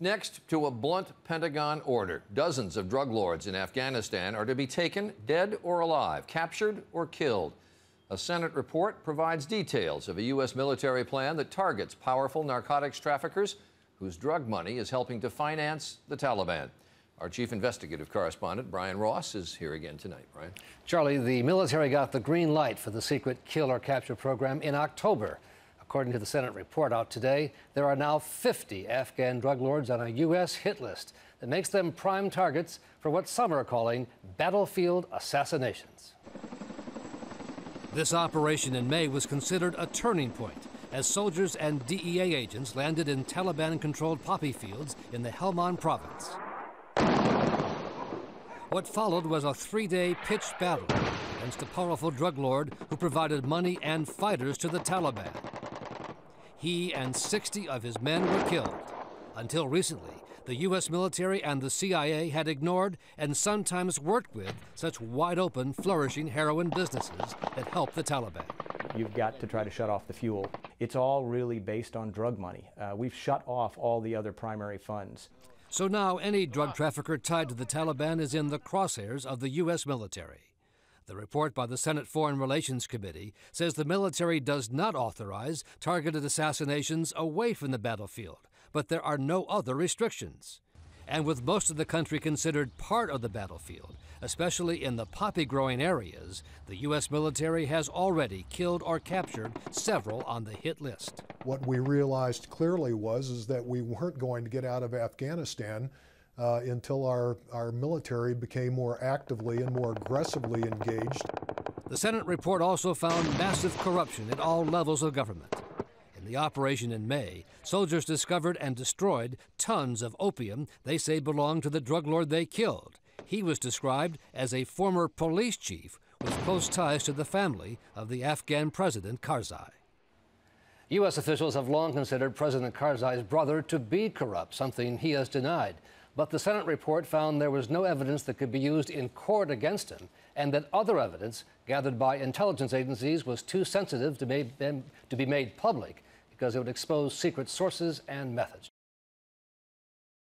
Next, to a blunt Pentagon order. Dozens of drug lords in Afghanistan are to be taken dead or alive, captured or killed. A Senate report provides details of a U.S. military plan that targets powerful narcotics traffickers whose drug money is helping to finance the Taliban. Our chief investigative correspondent, Brian Ross, is here again tonight. Brian? Charlie, the military got the green light for the secret kill or capture program in October. According to the Senate report out today, there are now 50 Afghan drug lords on a U.S. hit list that makes them prime targets for what some are calling battlefield assassinations. This operation in May was considered a turning point as soldiers and DEA agents landed in Taliban-controlled poppy fields in the Helmand province. What followed was a three-day pitched battle against a powerful drug lord who provided money and fighters to the Taliban. He and 60 of his men were killed. Until recently, the U.S. military and the CIA had ignored and sometimes worked with such wide-open, flourishing heroin businesses that help the Taliban. You've got to try to shut off the fuel. It's all really based on drug money. We've shut off all the other primary funds. So now any drug trafficker tied to the Taliban is in the crosshairs of the U.S. military. The report by the Senate Foreign Relations Committee says the military does not authorize targeted assassinations away from the battlefield, but there are no other restrictions. And with most of the country considered part of the battlefield, especially in the poppy-growing areas, the U.S. military has already killed or captured several on the hit list. What we realized clearly is that we weren't going to get out of Afghanistan until our military became more actively and more aggressively engaged. The Senate report also found massive corruption at all levels of government. In the operation in May, soldiers discovered and destroyed tons of opium they say belonged to the drug lord they killed. He was described as a former police chief with close ties to the family of the Afghan President Karzai. U.S. officials have long considered President Karzai's brother to be corrupt, something he has denied. But the Senate report found there was no evidence that could be used in court against him, and that other evidence gathered by intelligence agencies was too sensitive to be made public because it would expose secret sources and methods.